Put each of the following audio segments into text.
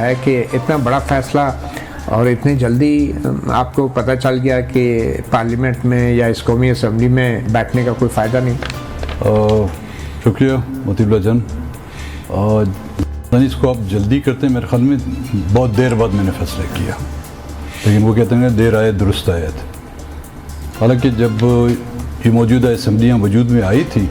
ہے کہ اتنا بڑا فیصلہ اور اتنی جلدی آپ کو پتہ چل گیا کہ پارلیمنٹ میں یا اس قومی اسمبلی میں بیٹھنے کا کوئی فائدہ نہیں؟ شکریہ مطیب اللہ جان. اس کو آپ جلدی کرتے ہیں، میرے خیال میں بہت دیر بعد میں نے فیصلہ کیا، لیکن وہ کہتے ہیں دیر آئے درست آیت. حالانکہ جب یہ موجودہ اسمبلیاں وجود میں آئی تھی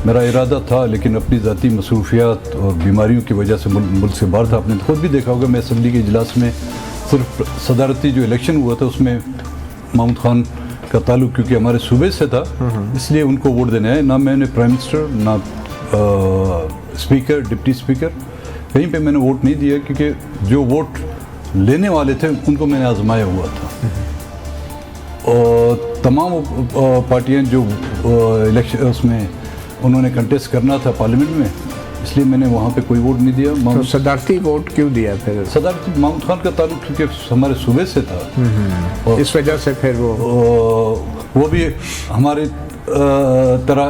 میرا ارادہ تھا، لیکن اپنی ذاتی مصروفیات اور بیماریوں کی وجہ سے ملک سے باہر تھا. آپ نے خود بھی دیکھا ہوگا میں اسمبلی کے اجلاس میں صرف صدارتی جو الیکشن ہوا تھا اس میں محمود خان کا تعلق کیونکہ ہمارے صوبے سے تھا اس لیے ان کو ووٹ دینے آئے. نہ میں نے پرائم منسٹر نہ اسپیکر ڈپٹی اسپیکر کہیں پہ میں نے ووٹ نہیں دیا، کیونکہ جو ووٹ لینے والے تھے ان کو میں نے آزمایا ہوا تھا. اور تمام پارٹیاں جو الیکشن اس میں انہوں نے کنٹیسٹ کرنا تھا پارلیمنٹ میں، اس لیے میں نے وہاں پہ کوئی ووٹ نہیں دیا. تو صدارتی ووٹ کیوں دیا پھر؟ صدارتی محمود خان کا تعلق کیونکہ ہمارے صوبے سے تھا، اس وجہ سے پھر وہ بھی ہمارے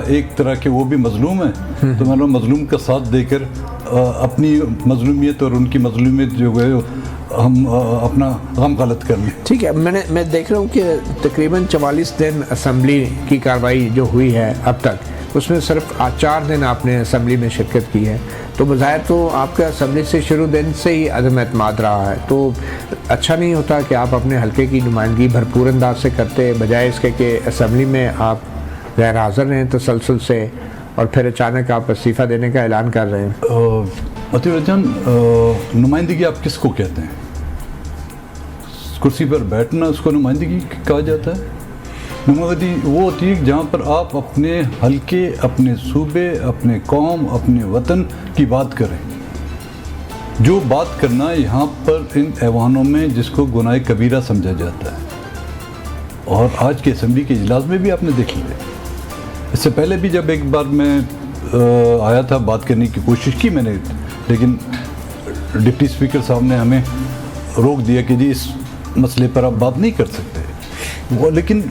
ایک طرح کے وہ بھی مظلوم ہیں، تو میں نے مظلوم کا ساتھ دے کر اپنی مظلومیت اور ان کی مظلومیت جو ہے ہم اپنا غم غلط کر لیں. ٹھیک ہے. میں دیکھ رہا ہوں کہ تقریباً 44 دن اسمبلی کی کارروائی جو ہوئی ہے اب تک، اس میں صرف 4 دن آپ نے اسمبلی میں شرکت کی ہے، تو بظاہر تو آپ کا اسمبلی سے شروع دن سے ہی عدم اعتماد رہا ہے. تو اچھا نہیں ہوتا کہ آپ اپنے حلقے کی نمائندگی بھرپور انداز سے کرتے بجائے اس کے کہ اسمبلی میں آپ غیر حاضر رہیں تسلسل سے اور پھر اچانک آپ استعفیٰ دینے کا اعلان کر رہے ہیں؟ مطیب جان، نمائندگی آپ کس کو کہتے ہیں؟ کرسی پر بیٹھنا اس کو نمائندگی کہا جاتا ہے. نمائندگی وہ ہوتی ہے جہاں پر آپ اپنے حلقے، اپنے صوبے، اپنے قوم، اپنے وطن کی بات کریں. جو بات کرنا یہاں پر ان ایوانوں میں جس کو گناہ کبیرہ سمجھا جاتا ہے، اور آج کے اسمبلی کے اجلاس میں بھی آپ نے دیکھ لیا. اس سے پہلے بھی جب ایک بار میں آیا تھا بات کرنے کی کوشش کی میں نے، لیکن ڈپٹی اسپیکر صاحب نے ہمیں روک دیا کہ جی اس مسئلے پر آپ بات نہیں کر سکتے. وہ لیکن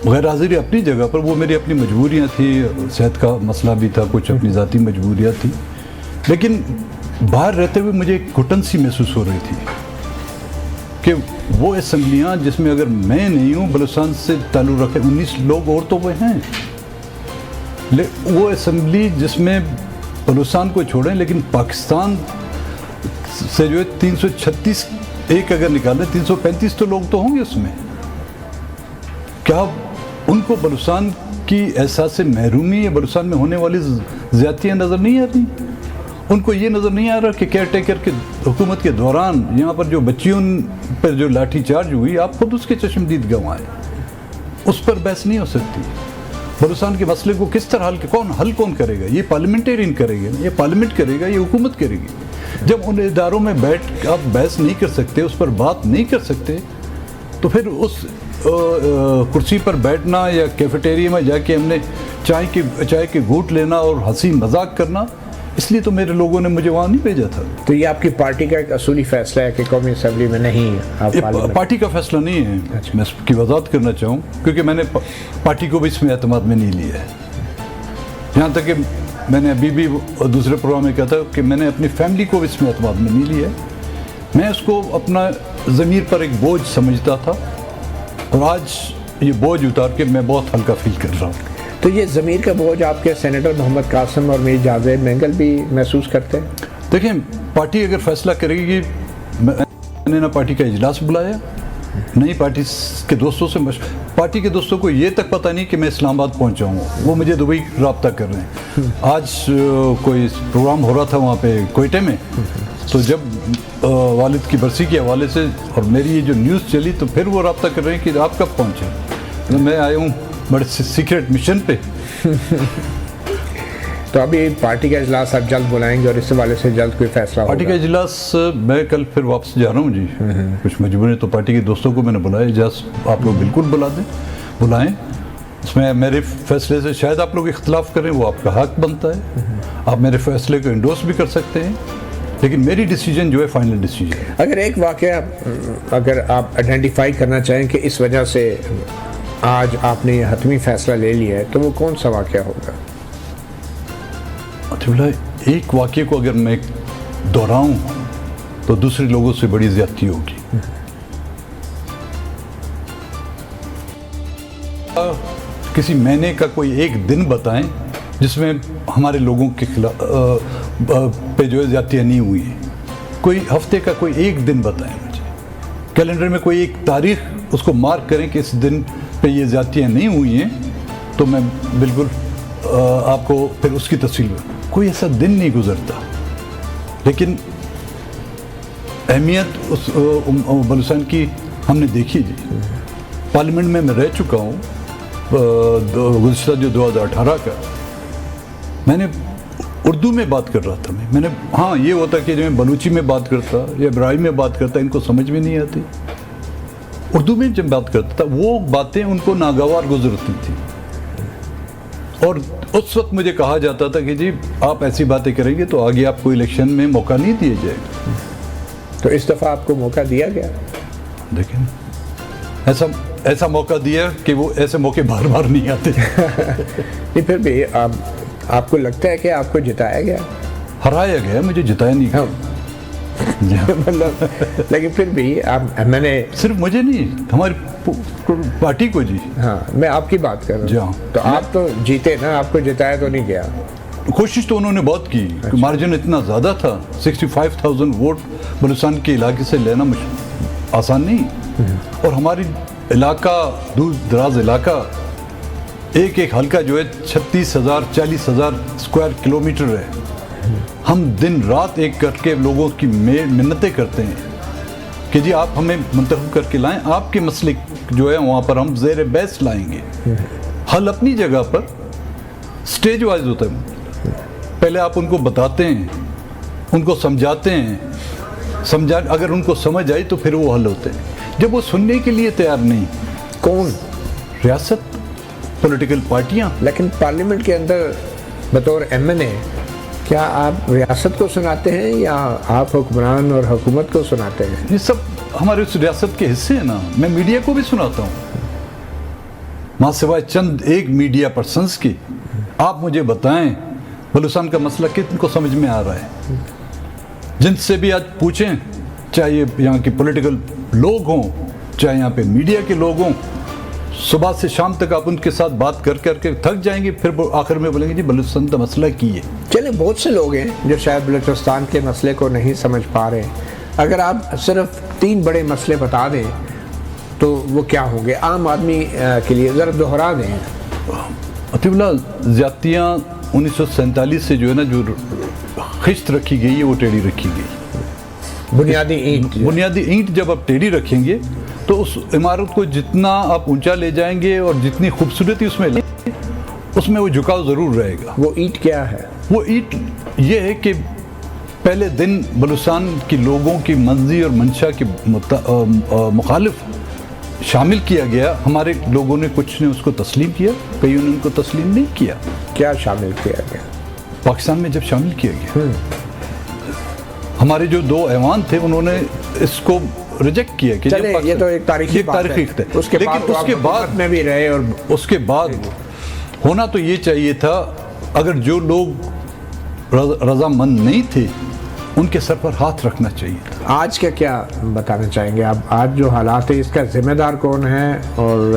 غیر حاضری اپنی جگہ پر، وہ میری اپنی مجبوریاں تھیں، صحت کا مسئلہ بھی تھا، کچھ اپنی ذاتی مجبوریات تھیں. لیکن باہر رہتے ہوئے مجھے ایک گھٹن سی محسوس ہو رہی تھی کہ وہ اسمبلیاں جس میں اگر میں نہیں ہوں بلوچستان سے تعلق رکھے 19 لوگ اور تو وہ ہیں، وہ اسمبلی جس میں بلوچستان کو چھوڑیں لیکن پاکستان سے جو ہے 336 ایک اگر نکالیں 335 تو لوگ تو ہوں گے اس میں. کیا ان کو بلوچستان کی احساس محرومی یا بلوچستان میں ہونے والی زیادتیاں نظر نہیں آ رہی؟ ان کو یہ نظر نہیں آ رہا کہ کیئر ٹیکر کے حکومت کے دوران یہاں پر جو بچیوں پر جو لاٹھی چارج ہوئی، آپ خود اس کے چشمدید گواہ ہیں، اس پر بحث نہیں ہو سکتی. بلوچستان کے مسئلے کو کس طرح حل کون کرے گا؟ یہ پارلیمنٹیرین کرے گا، یہ پارلیمنٹ کرے گا، یہ حکومت کرے گی. جب ان اداروں میں بیٹھ آپ بحث نہیں کر سکتے، اس پر بات نہیں کر سکتے، تو پھر اس کرسی پر بیٹھنا یا کیفیٹیریا میں جا کے ہم نے چائے کے گھونٹ لینا اور ہنسی مذاق کرنا، اس لیے تو میرے لوگوں نے مجھے وہاں نہیں بھیجا تھا. تو یہ آپ کی پارٹی کا ایک اصولی فیصلہ ہے کہ قومی اسمبلی میں نہیں آپ؟ پارٹی کا فیصلہ نہیں ہے. میں اس کی وضاحت کرنا چاہوں کیونکہ میں نے پارٹی کو بھی اس میں اعتماد میں نہیں لیا ہے. یہاں تک کہ میں نے ابھی بھی دوسرے پروگرام میں کہا تھا کہ میں نے اپنی فیملی کو بھی اس میں اعتماد میں نہیں لیا ہے. میں اس کو اپنا ضمیر پر ایک بوجھ سمجھتا تھا، اور آج یہ بوجھ اتار کے میں بہت ہلکا فیل کر رہا ہوں. تو یہ ضمیر کا بوجھ آپ کے سینیٹر محمد قاسم اور میر جاوید مینگل بھی محسوس کرتے ہیں؟ دیکھیں، پارٹی اگر فیصلہ کرے گی، میں نے نہ پارٹی کا اجلاس بلایا، نہیں پارٹی کے دوستوں سے پارٹی کے دوستوں کو یہ تک پتہ نہیں کہ میں اسلام آباد پہنچا ہوں، وہ مجھے دبئی رابطہ کر رہے ہیں. آج کوئی پروگرام ہو رہا تھا وہاں پہ کوئٹے میں، تو جب والد کی برسی کے حوالے سے اور میری یہ جو نیوز چلی تو پھر وہ رابطہ کر رہے ہیں کہ آپ کب پہنچے. میں آیا ہوں بڑے سیکرٹ مشن پہ. تو ابھی پارٹی کا اجلاس آپ جلد بلائیں گے اور اس حوالے سے جلد کوئی فیصلہ ہوگا؟ پارٹی کا اجلاس میں کل پھر واپس جا رہا ہوں جی. کچھ مجبوری تو پارٹی کے دوستوں کو میں نے بلایا. اجلاس آپ لوگ بالکل بلائیں. اس میں میرے فیصلے سے شاید آپ لوگ اختلاف کریں، وہ آپ کا حق بنتا ہے. آپ میرے فیصلے کو انڈورس بھی کر سکتے ہیں، لیکن میری ڈیسیجن جو ہے فائنل ڈیسیجن ہے. اگر ایک واقعہ اگر آپ آئیڈینٹیفائی کرنا چاہیں کہ اس وجہ سے آج آپ نے یہ حتمی فیصلہ لے لیا ہے، تو وہ کون سا واقعہ ہوگا؟ ایک واقعے کو اگر میں دہراؤں تو دوسرے لوگوں سے بڑی زیادتی ہوگی. کسی مہینے کا کوئی ایک دن بتائیں جس میں ہمارے لوگوں کے خلاف پہ جو ہے زیادتیاں نہیں ہوئی ہیں. کوئی ہفتے کا کوئی ایک دن بتائیں مجھے, کیلنڈر میں کوئی ایک تاریخ اس کو مارک کریں کہ اس دن پہ یہ زیادتیاں نہیں ہوئی ہیں, تو میں بالکل آپ کو پھر اس کی تفصیل میں. کوئی ایسا دن نہیں گزرتا. لیکن اہمیت اس بلوچستان کی ہم نے دیکھی جی. پارلیمنٹ میں رہ چکا ہوں گزشتہ جو 2018 کا. میں نے اردو میں بات کر رہا تھا. میں نے ہاں یہ ہوتا کہ جو میں بلوچی میں بات کرتا یا برائی میں بات کرتا ان کو سمجھ میں نہیں آتی. اردو میں جب بات کرتا تھا وہ باتیں ان کو ناگوار گزرتی تھیں, اور اس وقت مجھے کہا جاتا تھا کہ جی آپ ایسی باتیں کریں گے تو آگے آپ کو الیکشن میں موقع نہیں دیا جائے گا. تو اس دفعہ آپ کو موقع دیا گیا. دیکھیں ایسا موقع دیا کہ وہ ایسے موقع بار بار نہیں آتے. نہیں پھر بھی آپ کو لگتا ہے کہ آپ کو جتایا گیا؟ ہرایا گیا, مجھے جتایا نہیں گیا. مطلب لیکن پھر بھی میں نے صرف مجھے نہیں ہماری پارٹی کو جی. ہاں میں آپ کی بات کر رہا ہوں. تو آپ تو جیتے نا, آپ کو جتایا تو نہیں گیا. کوشش تو انہوں نے بہت کی. مارجن اتنا زیادہ تھا, 65,000 ووٹ بلوچستان کے علاقے سے لینا آسان نہیں. اور ہماری علاقہ دور دراز علاقہ, ایک حلقہ جو ہے 36,000 40,000 اسکوائر کلومیٹر ہے. ہم دن رات ایک کر کے لوگوں کی منتیں کرتے ہیں کہ جی آپ ہمیں منتخب کر کے لائیں, آپ کے مسئلے جو ہے وہاں پر ہم زیر بحث لائیں گے. حل اپنی جگہ پر سٹیج وائز ہوتا ہے. پہلے آپ ان کو بتاتے ہیں, ان کو سمجھاتے ہیں, اگر ان کو سمجھ آئی تو پھر وہ حل ہوتے ہیں. جب وہ سننے کے لیے تیار نہیں, کون؟ ریاست, پولیٹیکل پارٹیاں. لیکن پارلیمنٹ کے اندر بطور ایم این اے کیا آپ ریاست کو سناتے ہیں یا آپ حکمران اور حکومت کو سناتے ہیں؟ یہ سب ہمارے اس ریاست کے حصے ہیں نا. میں میڈیا کو بھی سناتا ہوں, ماں سوائے چند ایک میڈیا پرسنس کے. آپ مجھے بتائیں بلوچستان کا مسئلہ کتن کو سمجھ میں آ رہا ہے؟ جن سے بھی آج پوچھیں, چاہے یہاں کے پولیٹیکل لوگ ہوں, چاہے یہاں پہ میڈیا کے لوگ ہوں, صبح سے شام تک آپ ان کے ساتھ بات کر کے تھک جائیں گے, پھر آخر میں بولیں گے جی بلوچستان کا مسئلہ کی ہے. چلے بہت سے لوگ ہیں جو شاید بلوچستان کے مسئلے کو نہیں سمجھ پا رہے. اگر آپ صرف 3 بڑے مسئلے بتا دیں تو وہ کیا ہوں گے عام آدمی کے لیے؟ ذرا دہرا دیں. عطیہ اللہ, زیادتیاں 1947 سے جو ہے نا جو خشت رکھی گئی ہے وہ ٹیڑھی رکھی گئی. بنیادی اینٹ جب آپ ٹیڑھی رکھیں گے تو اس عمارت کو جتنا آپ اونچا لے جائیں گے اور جتنی خوبصورتی اس میں لیں گے, اس میں وہ جھکاؤ ضرور رہے گا. وہ اینٹ کیا ہے؟ وہ اینٹ یہ ہے کہ پہلے دن بلوچستان کے لوگوں کی منزی اور منشا کے مخالف شامل کیا گیا. ہمارے لوگوں نے کچھ نے اس کو تسلیم کیا, کئیوں نے ان کو تسلیم نہیں کیا. کیا شامل کیا گیا؟ پاکستان میں جب شامل کیا گیا, ہمارے جو 2 ایوان تھے انہوں نے اس کو ریجیکٹ کیا کہ یہ تو ایک تاریخی بات ہے. لیکن اس کے بعد میں بھی رہے, اور اس کے بعد ہونا تو یہ چاہیے تھا, اگر جو لوگ رضامند نہیں تھے ان کے سر پر ہاتھ رکھنا چاہیے تھا. آج کا کیا بتانا چاہیں گے آپ؟ آج جو حالات ہیں اس کا ذمہ دار کون ہے, اور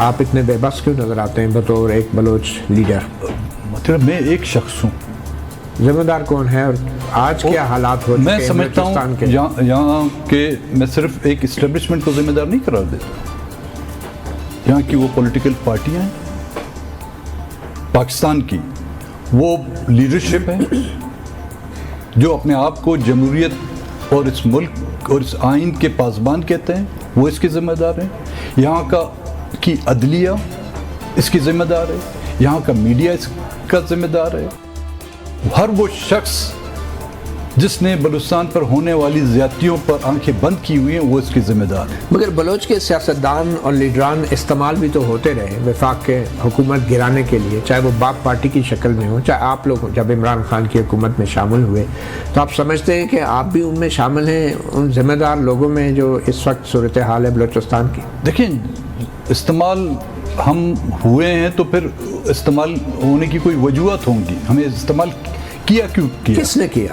آپ اتنے بے بس کیوں نظر آتے ہیں بطور ایک بلوچ لیڈر؟ مطلب میں ایک شخص ہوں, ذمہ دار کون ہے, اور آج کیا حالات ہو چکے ہیں؟ میں سمجھتا ہوں یہاں کہ میں صرف ایک اسٹیبلشمنٹ کو ذمہ دار نہیں قرار دیتا. یہاں کی وہ پولیٹیکل پارٹیاں ہیں پاکستان کی, وہ لیڈرشپ ہے جو اپنے آپ کو جمہوریت اور اس ملک اور اس آئین کے پاسبان کہتے ہیں, وہ اس کے ذمہ دار ہیں. یہاں کی عدلیہ اس کی ذمہ دار ہے, یہاں کا میڈیا اس کا ذمہ دار ہے. ہر وہ شخص جس نے بلوچستان پر ہونے والی زیادتیوں پر آنکھیں بند کی ہوئی ہیں وہ اس کی ذمہ دار ہے. مگر بلوچ کے سیاستدان اور لیڈران استعمال بھی تو ہوتے رہے وفاق کے حکومت گرانے کے لیے, چاہے وہ باپ پارٹی کی شکل میں ہو, چاہے آپ لوگ جب عمران خان کی حکومت میں شامل ہوئے تو آپ سمجھتے ہیں کہ آپ بھی ان میں شامل ہیں, ان ذمہ دار لوگوں میں جو اس وقت صورتحال ہے بلوچستان کی؟ دیکھیں, استعمال ہم ہوئے ہیں تو پھر استعمال ہونے کی کوئی وجوہات ہوں گی. ہمیں استعمال کیا کیوں کیا؟ کس نے کیا؟